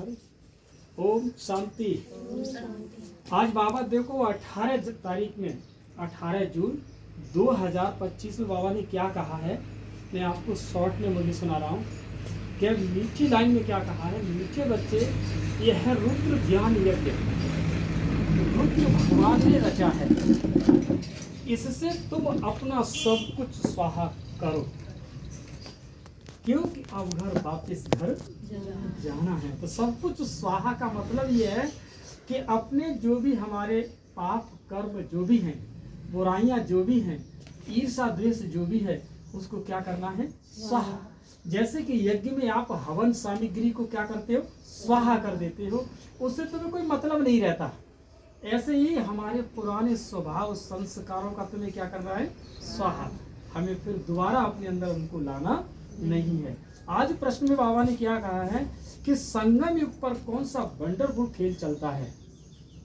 अरे ओम शांति। आज बाबा देखो 18 तारीख में 18 जून 2025 में बाबा ने क्या कहा है, मैं आपको शॉर्ट में मुझे सुना रहा हूँ। क्या मीठी लाइन में क्या कहा है, मीठे बच्चे, यह है रुद्र ज्ञान यज्ञ, रुद्र भगवान ने रचा है, इससे तुम अपना सब कुछ स्वाहा करो, क्योंकि अब घर वापस घर जाना है। तो सब कुछ स्वाहा का मतलब ये है कि अपने जो भी हमारे पाप कर्म जो भी हैं, बुराइयां जो भी हैं, ईर्षा द्वेष जो भी है, उसको क्या करना है, स्वाहा। जैसे कि यज्ञ में आप हवन सामग्री को क्या करते हो, स्वाहा कर देते हो, उससे तुम्हें कोई मतलब नहीं रहता। ऐसे ही हमारे पुराने स्वभाव संस्कारों का तुम्हें क्या करना है, स्वाहा। हमें फिर दोबारा अपने अंदर उनको लाना नहीं है। आज प्रश्न में बाबा ने क्या कहा है कि संगम युग पर कौन सा वंडरफुल खेल चलता है।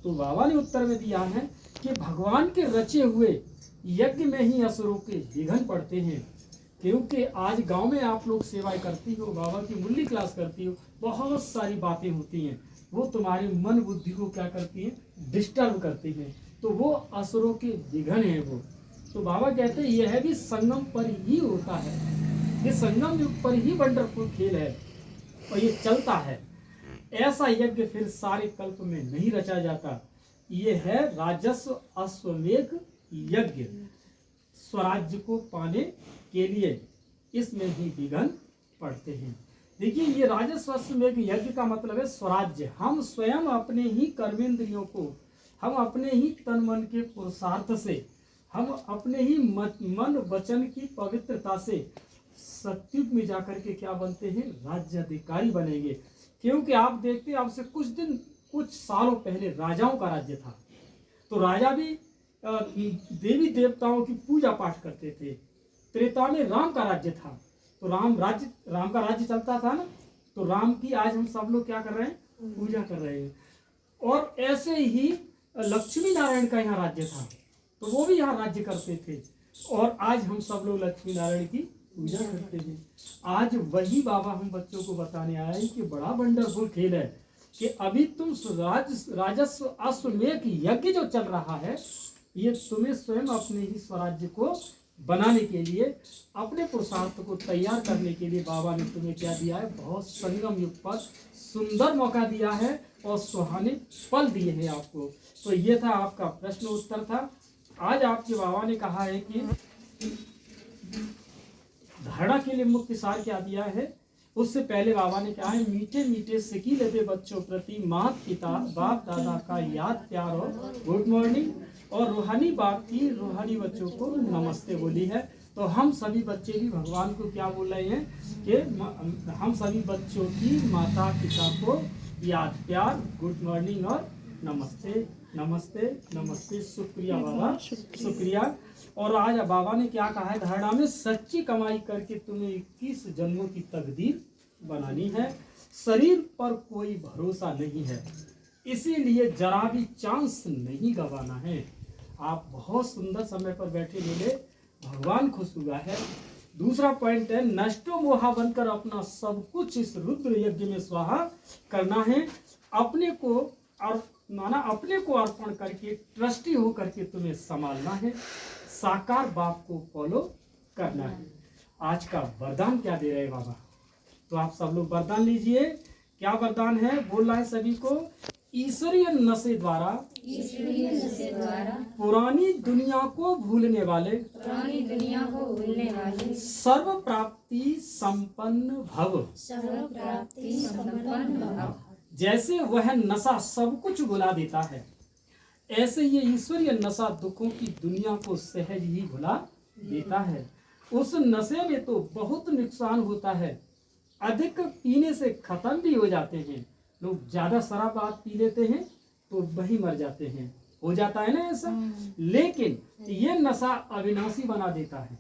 तो बाबा ने उत्तर में दिया है कि भगवान के रचे हुए यज्ञ में ही असुरों के विघ्न पड़ते हैं। क्योंकि आज गांव में आप लोग सेवाएं करती हो, बाबा की मुरली क्लास करती हो, बहुत सारी बातें होती हैं, वो तुम्हारे मन बुद्धि को क्या करती है, डिस्टर्ब करती हैं। तो वो असुरों के विघ्न है वो। तो बाबा कहते हैं यह भी संगम पर ही होता है, ये संगम युग पर ही वंडरफुल खेल है और ये चलता है। ऐसा यज्ञ फिर सारे कल्प में नहीं रचा जाता। ये है राजस्व अश्वमेध यज्ञ, स्वराज्य को पाने के लिए इसमें ही विघ्न पड़ते हैं। देखिए ये राजस्व अश्वमेध यज्ञ का मतलब है स्वराज्य। हम स्वयं अपने ही कर्मेंद्रियों को, हम अपने ही तन मन के पुरुषार्थ से, हम अपने ही मन वचन की पवित्रता से सत्युग में जाकर के क्या बनते हैं, राज्याधिकारी बनेंगे। क्योंकि आप देखते हैं आपसे कुछ सालों पहले राजाओं का राज्य था, तो राजा भी देवी देवताओं की पूजा पाठ करते थे। त्रेता में राम का राज्य था, तो राम का राज्य चलता था ना, तो राम की आज हम सब लोग क्या कर रहे हैं, पूजा कर रहे हैं। और ऐसे ही लक्ष्मी नारायण का यहाँ राज्य था, तो वो भी यहाँ राज्य करते थे, और आज हम सब लोग लक्ष्मी नारायण की पूजा करते हैं। आज वही बाबा हम बच्चों को बताने आया है कि बड़ा वंडरफुल खेल है कि अभी तुम राजस्व अश्वमेध यज्ञ जो चल रहा है, ये तुम्हें स्वयं अपने ही स्वराज्य को बनाने के लिए, अपने पुरुषार्थ को तैयार करने के लिए बाबा ने तुम्हें क्या दिया है, बहुत संगम युग पर सुंदर मौका दिया है और सुहाने पल दिए हैं आपको। तो ये था आपका प्रश्न उत्तर था। आज आपके बाबा ने कहा है कि धारणा के लिए मुख्य सार क्या दिया है। उससे पहले बाबा ने कहा है, मीठे मीठे सिकी लगे बच्चों प्रति माता पिता बाप दादा का याद प्यार और गुड मॉर्निंग, और रूहानी बाप की रूहानी बच्चों को नमस्ते बोली है। तो हम सभी बच्चे भी भगवान को क्या बोल रहे हैं कि हम सभी बच्चों की माता पिता को याद प्यार, गुड मॉर्निंग और नमस्ते नमस्ते नमस्ते। शुक्रिया बाबा, शुक्रिया। और आज बाबा ने क्या कहा है, धारणा में सच्ची कमाई करके तुम्हें 21 जन्मों की तकदीर बनानी है। शरीर पर कोई भरोसा नहीं है, इसीलिए जरा भी चांस नहीं गंवाना है। आप बहुत सुंदर समय पर बैठे मिले, भगवान खुश हुआ है। दूसरा पॉइंट है, नष्टो मोहा बनकर अपना सब कुछ इस रुद्र यज्ञ में स्वाहा करना है। अपने को अर्पण करके ट्रस्टी हो करके तुम्हें संभालना है, साकार बाप को फॉलो करना है। आज का वरदान क्या दे रहे बाबा, तो आप सब लोग वरदान लीजिए। क्या वरदान है, बोल रहा है सभी को, ईश्वरीय नशे द्वारा पुरानी दुनिया को भूलने वाले सर्व प्राप्ति संपन्न भव। जैसे वह नशा सब कुछ भुला देता है, ऐसे ये ईश्वरीय नशा दुखों की दुनिया को सहज ही भुला देता है। उस नशे में तो बहुत नुकसान होता है, अधिक पीने से खत्म भी हो जाते हैं। लोग ज्यादा शराब पी लेते हैं तो वही मर जाते हैं, हो जाता है ना ऐसा। लेकिन ये नशा अविनाशी बना देता है।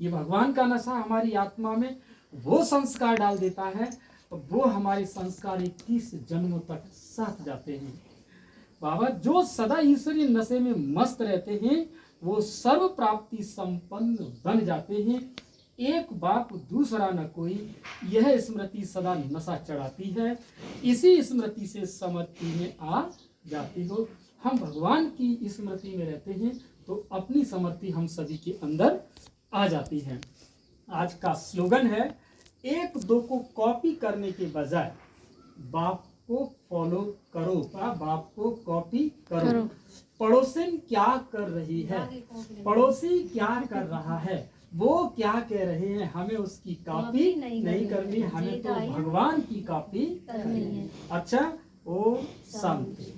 ये भगवान का नशा हमारी आत्मा में वो संस्कार डाल देता है, वो हमारे संस्कार 21 जन्मों तक साथ जाते हैं। बाबा जो सदा ईश्वरीय नशे में मस्त रहते हैं, वो सर्व प्राप्ति संपन्न बन जाते हैं। एक बाप दूसरा न कोई, यह स्मृति सदा नशा चढ़ाती है, इसी स्मृति से समृद्धि में आ जाती हो। हम भगवान की स्मृति में रहते हैं तो अपनी समृद्धि हम सभी के अंदर आ जाती है। आज का स्लोगन है, एक दो को कॉपी करने के बजाय बाप को फॉलो करो। बाप को कॉपी करो। पड़ोसन क्या कर रही है, पड़ोसी क्या कर रहा है, वो क्या कह रहे हैं, हमें उसकी कॉपी नहीं करनी, हमें तो भगवान की कॉपी करनी है। अच्छा, ओम शांति।